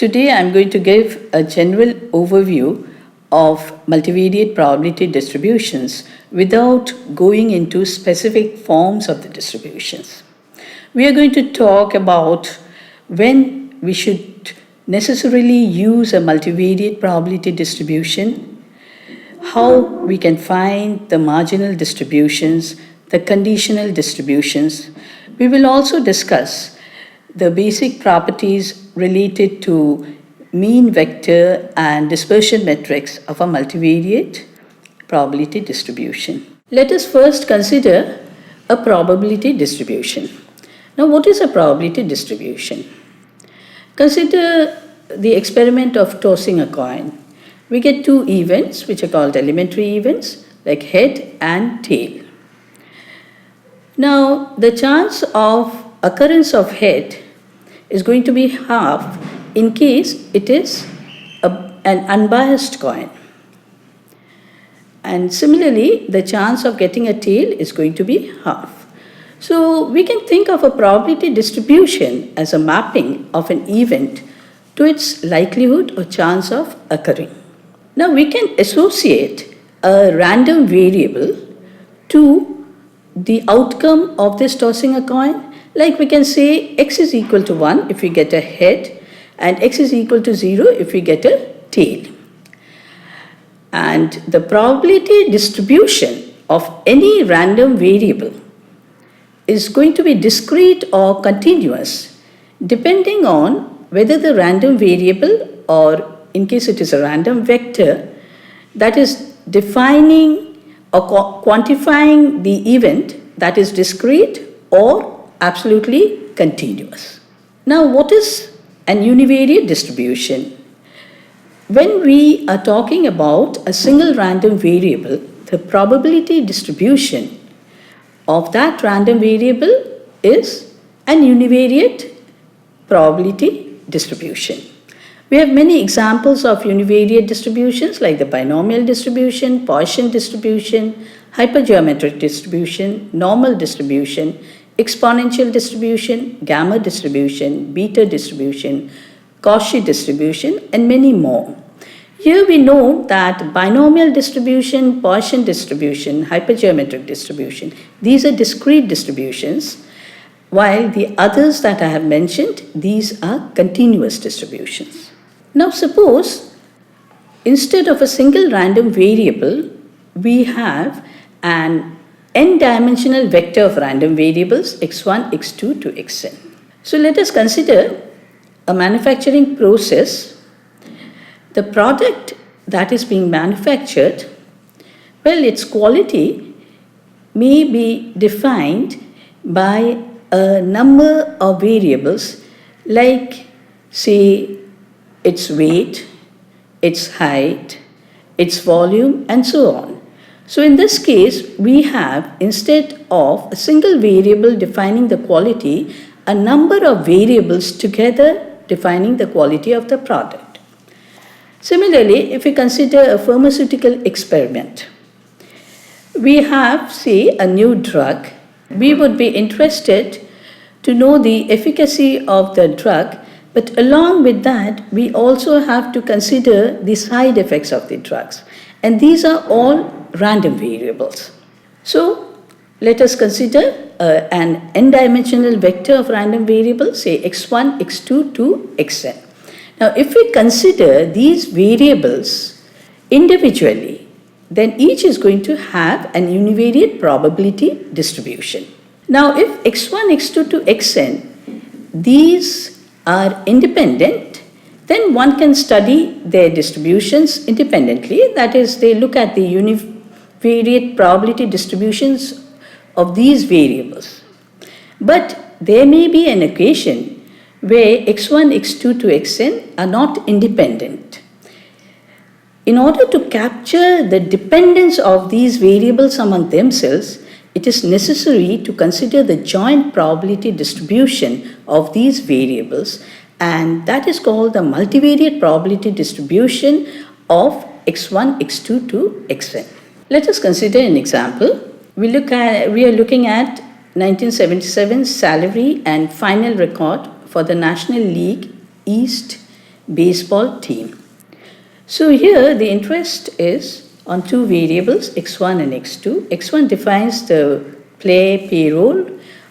today I'm going to give a general overview of multivariate probability distributions without going into specific forms of the distributions. We are going to talk about when we should necessarily use a multivariate probability distribution, how we can find the marginal distributions, the conditional distributions. We will also discuss the basic properties related to mean vector and dispersion metrics of a multivariate probability distribution. Let us first consider a probability distribution. Now, what is a probability distribution? Consider the experiment of tossing a coin. We get two events which are called elementary events like head and tail. Now, the chance of occurrence of head is going to be half in case it is an unbiased coin. And similarly, the chance of getting a tail is going to be half. So we can think of a probability distribution as a mapping of an event to its likelihood or chance of occurring. Now we can associate a random variable to the outcome of this tossing a coin. Like we can say x is equal to 1 if we get a head and x is equal to 0 if we get a tail. And the probability distribution of any random variable is going to be discrete or continuous depending on whether the random variable, or in case it is a random vector, that is defining or quantifying the event that is discrete or absolutely continuous. Now, what is an univariate distribution? When we are talking about a single random variable, the probability distribution of that random variable is an univariate probability distribution. We have many examples of univariate distributions like the binomial distribution, Poisson distribution, hypergeometric distribution, normal distribution, exponential distribution, gamma distribution, beta distribution, Cauchy distribution, and many more. Here we know that binomial distribution, Poisson distribution, hypergeometric distribution, these are discrete distributions, while the others that I have mentioned, these are continuous distributions. Now suppose instead of a single random variable, we have an n-dimensional vector of random variables x1, x2 to xn. So let us consider a manufacturing process. The product that is being manufactured, well, its quality may be defined by a number of variables like, say, its weight, its height, its volume, and so on. So in this case, we have, instead of a single variable defining the quality, a number of variables together defining the quality of the product. Similarly, if we consider a pharmaceutical experiment, we have, say, a new drug. We would be interested to know the efficacy of the drug, but along with that, we also have to consider the side effects of the drugs. And these are all random variables. So let us consider an n-dimensional vector of random variables, say x1, x2 to xn. Now, if we consider these variables individually, then each is going to have an univariate probability distribution. Now, if x1, x2 to xn, these are independent, then one can study their distributions independently. That is, they look at the univariate probability distributions of these variables. But there may be an occasion where x1, x2 to xn are not independent. In order to capture the dependence of these variables among themselves, it is necessary to consider the joint probability distribution of these variables, and that is called the multivariate probability distribution of x1, x2 to xn. Let us consider an example. We are looking at 1977 salary and final record for the National League East baseball team. So here the interest is on two variables, x1 and x2. x1 defines the play payroll,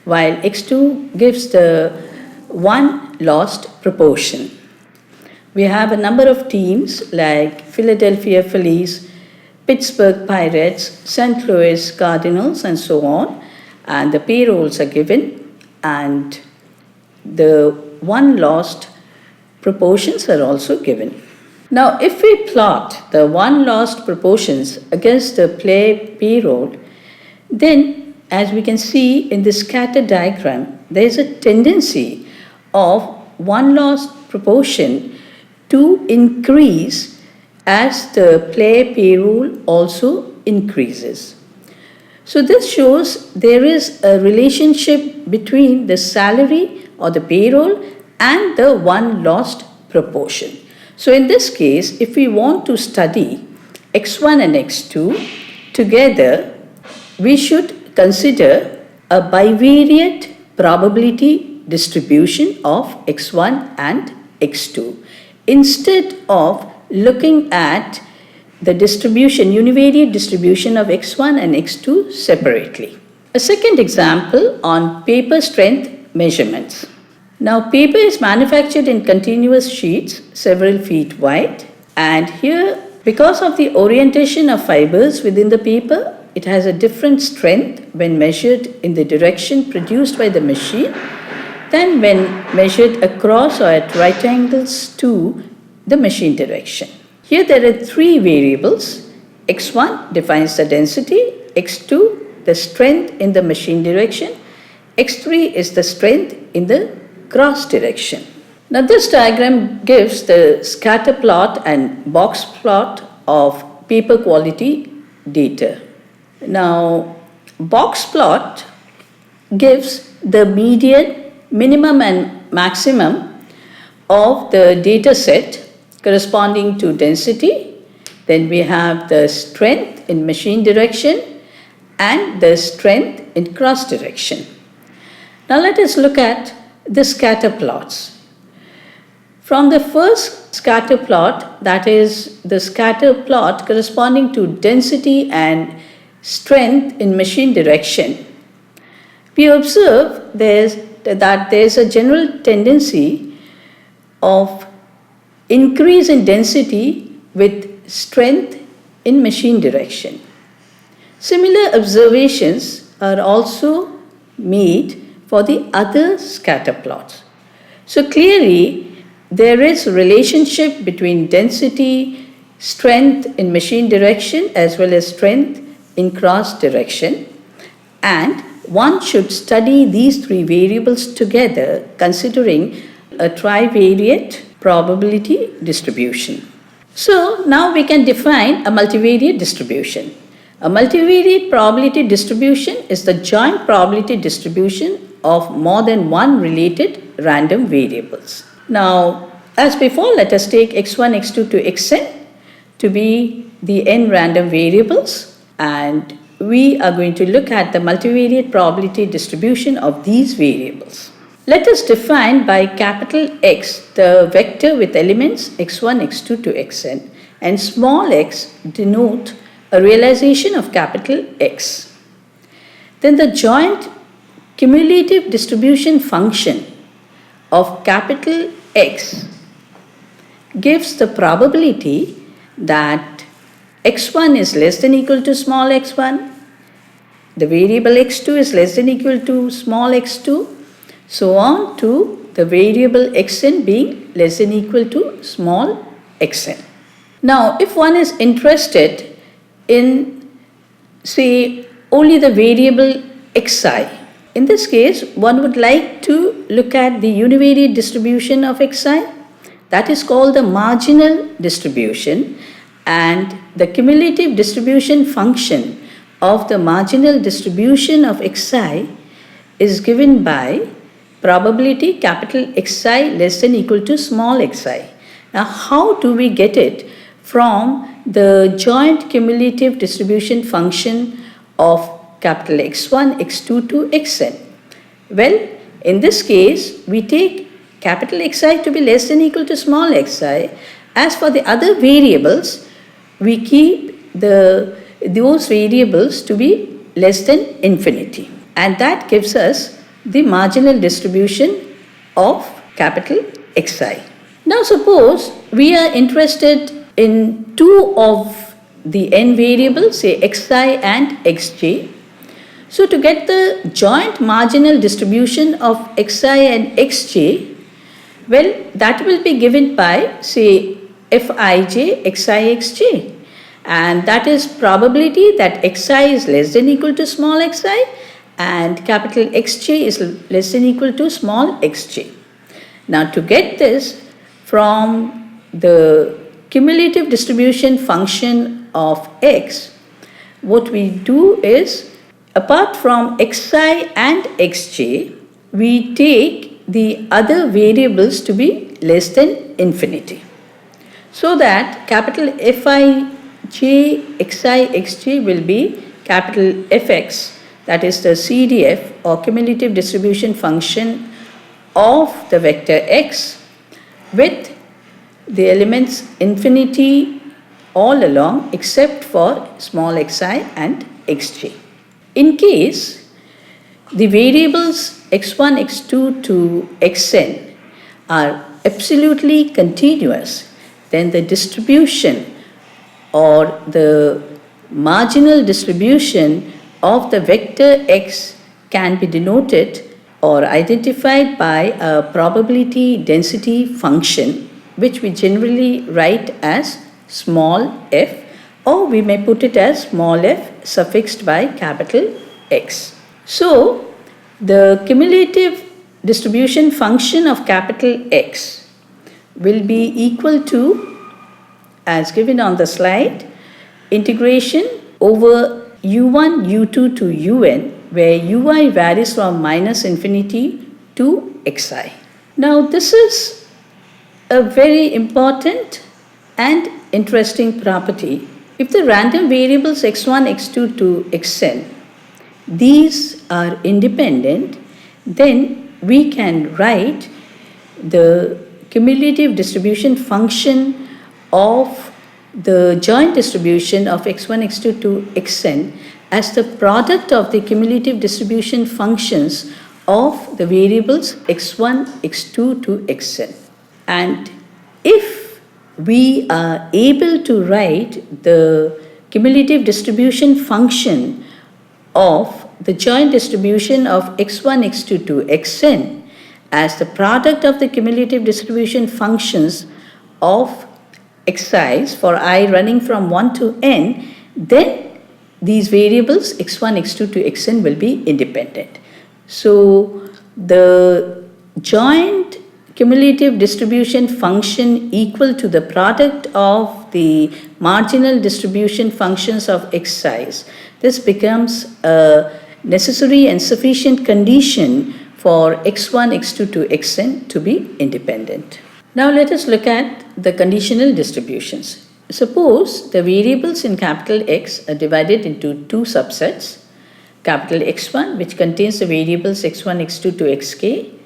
while x2 gives the won lost proportion. We have a number of teams like Philadelphia Phillies, Pittsburgh Pirates, St. Louis Cardinals, and so on. And the payrolls are given, and the won lost proportions are also given. Now, if we plot the won lost proportions against the play payroll, then as we can see in the scatter diagram, there is a tendency of won lost proportion to increase as the play payroll also increases. So this shows there is a relationship between the salary or the payroll and the won lost proportion. So in this case, if we want to study x1 and x2 together, we should consider a bivariate probability distribution of x1 and x2 instead of looking at the distribution, univariate distribution of x1 and x2 separately. A second example on paper strength measurements. Now, paper is manufactured in continuous sheets several feet wide, and here, because of the orientation of fibers within the paper, it has a different strength when measured in the direction produced by the machine than when measured across or at right angles to the machine direction. Here there are three variables. x1 defines the density, x2 the strength in the machine direction, x3 is the strength in the cross direction. Now this diagram gives the scatter plot and box plot of paper quality data. Now box plot gives the median, minimum and maximum of the data set corresponding to density. Then we have the strength in machine direction and the strength in cross direction. Now let us look at the scatter plots. From the first scatter plot, that is the scatter plot corresponding to density and strength in machine direction, we observe that there is a general tendency of increase in density with strength in machine direction. Similar observations are also made for the other scatter plots. So clearly, there is a relationship between density, strength in machine direction as well as strength in cross direction, and one should study these three variables together considering a trivariate probability distribution. So now we can define a multivariate distribution. A multivariate probability distribution is the joint probability distribution of more than one related random variables. Now, as before, let us take x1, x2 to xn to be the n random variables, and we are going to look at the multivariate probability distribution of these variables. Let us define by capital X the vector with elements x1, x2 to xn, and small x denote a realization of capital X. Then the joint cumulative distribution function of capital X gives the probability that x1 is less than equal to small x1, the variable x2 is less than equal to small x2, so on to the variable xn being less than equal to small xn. Now, if one is interested in, say, only the variable xi, in this case, one would like to look at the univariate distribution of xi, that is called the marginal distribution, and the cumulative distribution function of the marginal distribution of xi is given by probability capital Xi less than equal to small xi. Now, how do we get it from the joint cumulative distribution function of capital X1, X2 to Xn? Well, in this case, we take capital Xi to be less than or equal to small xi. As for the other variables, we keep those variables to be less than infinity. And that gives us the marginal distribution of capital Xi. Now suppose we are interested in two of the n variables, say xi and xj. So to get the joint marginal distribution of xi and xj, well, that will be given by, say, Fij xi xj, and that is probability that xi is less than or equal to small xi and capital Xj is less than or equal to small xj. Now to get this from the cumulative distribution function of x, what we do is, apart from xi and xj, we take the other variables to be less than infinity, so that capital Fij xi xj will be capital Fx, that is the CDF or cumulative distribution function of the vector x, with the elements infinity all along except for small xi and xj. In case the variables x1, x2 to xn are absolutely continuous, then the distribution or the marginal distribution of the vector x can be denoted or identified by a probability density function, which we generally write as small f, or we may put it as small f suffixed by capital X. So the cumulative distribution function of capital X will be equal to, as given on the slide, integration over u1, u2 to un, where ui varies from minus infinity to xi. Now this is a very important and interesting property. If the random variables x1, x2 to xn, these are independent, then we can write the cumulative distribution function of the joint distribution of x1, x2 to xn as the product of the cumulative distribution functions of the variables x1, x2 to xn. And if we are able to write the cumulative distribution function of the joint distribution of x1, x2 to xn as the product of the cumulative distribution functions of xi's for I running from 1 to n, then these variables x1, x2 to xn will be independent. So the joint cumulative distribution function equal to the product of the marginal distribution functions of xi's, this becomes a necessary and sufficient condition for x1, x2 to xn to be independent. Now let us look at the conditional distributions. Suppose the variables in capital X are divided into two subsets, capital X1, which contains the variables x1, x2 to xk,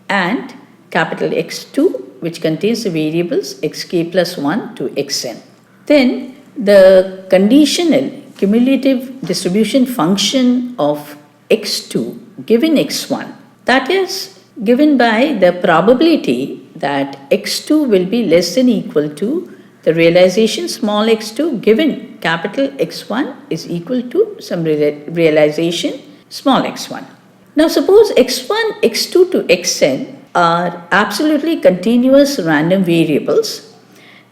and capital X2, which contains the variables xk plus 1 to xn. Then the conditional cumulative distribution function of x2 given x1, that is given by the probability that x2 will be less than or equal to the realization small x2 given capital X1 is equal to some realization small x1. Now suppose x1, x2 to xn are absolutely continuous random variables,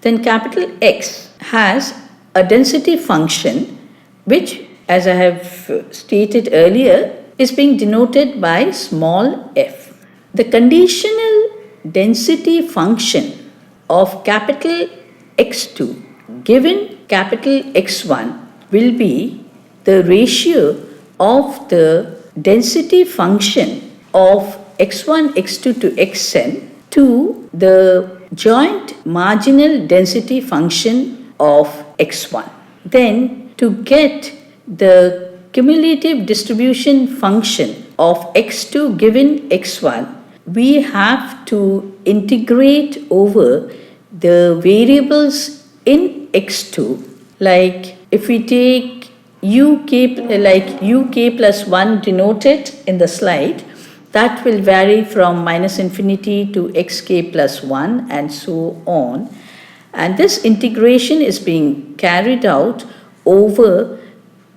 then capital X has a density function which, as I have stated earlier, is being denoted by small f. The conditional density function of capital X2 given capital X1 will be the ratio of the density function of x1, x2 to xn to the joint marginal density function of x1. Then to get the cumulative distribution function of x2 given x1, we have to integrate over the variables in x2. Like if we take uk plus 1 denoted in the slide, that will vary from minus infinity to xk plus 1 and so on. And this integration is being carried out over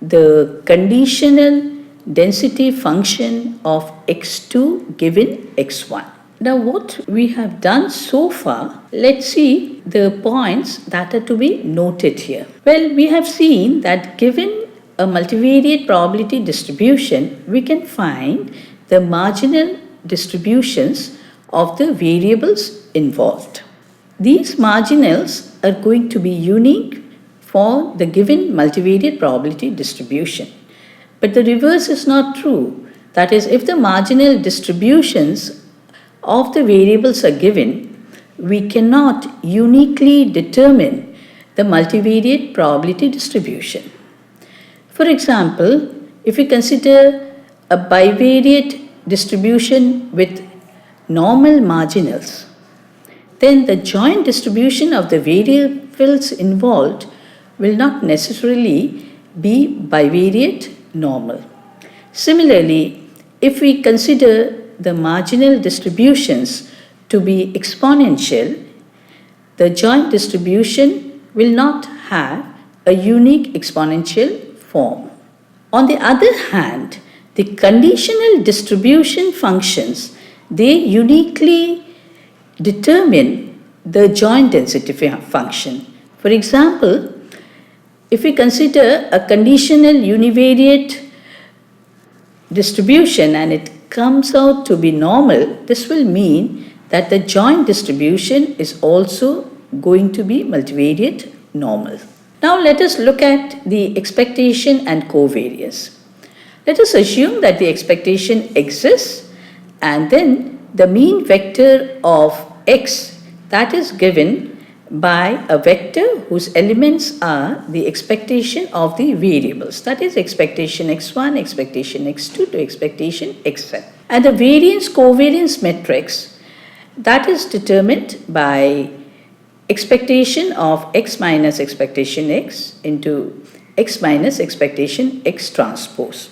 the conditional density function of x2 given x1. Now what we have done so far, let's see the points that are to be noted here. Well, we have seen that given a multivariate probability distribution, we can find the marginal distributions of the variables involved. These marginals are going to be unique for the given multivariate probability distribution. But the reverse is not true. That is, if the marginal distributions of the variables are given, we cannot uniquely determine the multivariate probability distribution. For example, if we consider a bivariate distribution with normal marginals, then the joint distribution of the variables involved will not necessarily be bivariate normal. Similarly, if we consider the marginal distributions to be exponential, the joint distribution will not have a unique exponential form. On the other hand, the conditional distribution functions, they uniquely determine the joint density function. For example, if we consider a conditional univariate distribution and it comes out to be normal, this will mean that the joint distribution is also going to be multivariate normal. Now let us look at the expectation and covariance. Let us assume that the expectation exists and then the mean vector of x, that is given by a vector whose elements are the expectation of the variables, that is expectation x1, expectation x2 to expectation xn. And the variance covariance matrix, that is determined by expectation of x minus expectation x into x minus expectation x transpose.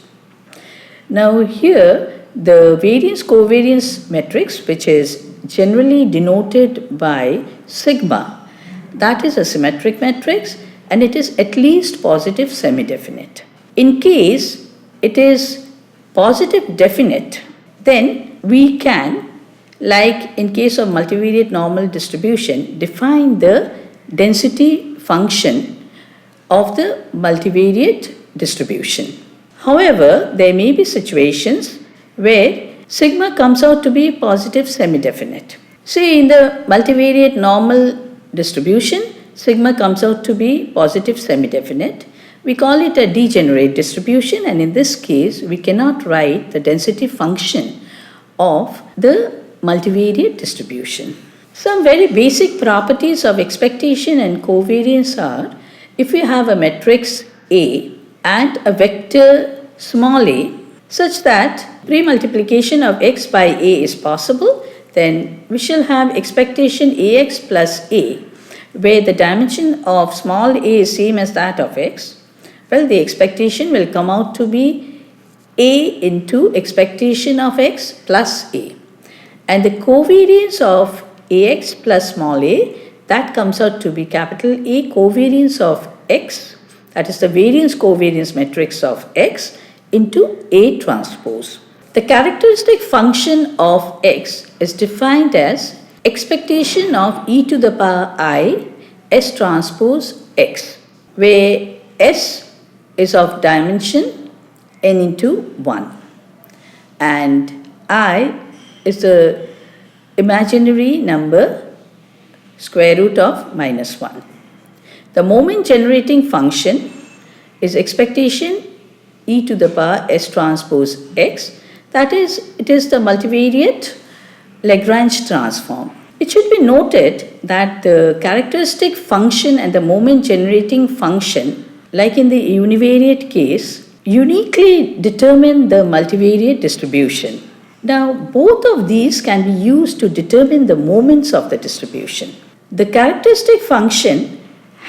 Now here the variance covariance matrix, which is generally denoted by sigma, that is a symmetric matrix and it is at least positive semi-definite. In case it is positive definite, then we can, like in case of multivariate normal distribution, define the density function of the multivariate distribution. However, there may be situations where sigma comes out to be positive semi-definite. Say in the multivariate normal distribution, sigma comes out to be positive semi-definite. We call it a degenerate distribution, and in this case, we cannot write the density function of the multivariate distribution. Some very basic properties of expectation and covariance are, if we have a matrix A and a vector small a such that pre-multiplication of x by a is possible, then we shall have expectation ax plus a, where the dimension of small a is same as that of x. Well, the expectation will come out to be a into expectation of x plus a. And the covariance of ax plus small a, that comes out to be capital A covariance of x, that is the variance covariance matrix of x into A transpose. The characteristic function of x is defined as expectation of e to the power I s transpose x, where s is of dimension n into 1 and I is the imaginary number square root of minus 1. The moment generating function is expectation e to the power s transpose x, that is, it is the multivariate Lagrange transform. It should be noted that the characteristic function and the moment generating function, like in the univariate case, uniquely determine the multivariate distribution. Now, both of these can be used to determine the moments of the distribution. The characteristic function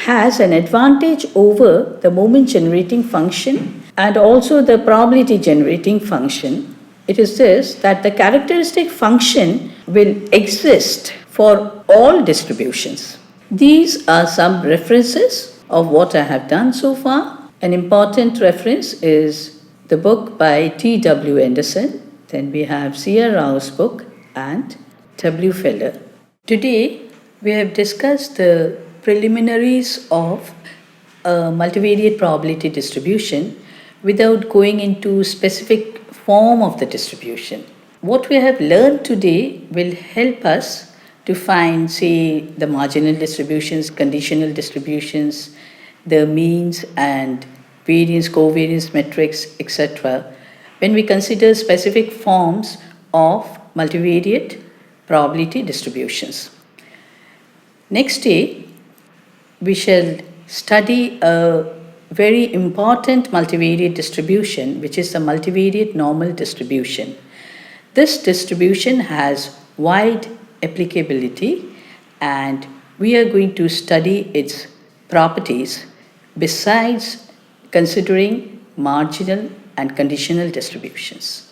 has an advantage over the moment generating function and also the probability generating function. It is this, that the characteristic function will exist for all distributions. These are some references of what I have done so far. An important reference is the book by T.W. Anderson. Then we have C.R. Rao's book and W. Feller. Today, we have discussed the preliminaries of a multivariate probability distribution without going into specific form of the distribution. What we have learned today will help us to find, say, the marginal distributions, conditional distributions, the means and variance, covariance metrics, etc., when we consider specific forms of multivariate probability distributions. Next day, we shall study a very important multivariate distribution, which is the multivariate normal distribution. This distribution has wide applicability, and we are going to study its properties besides considering marginal and conditional distributions.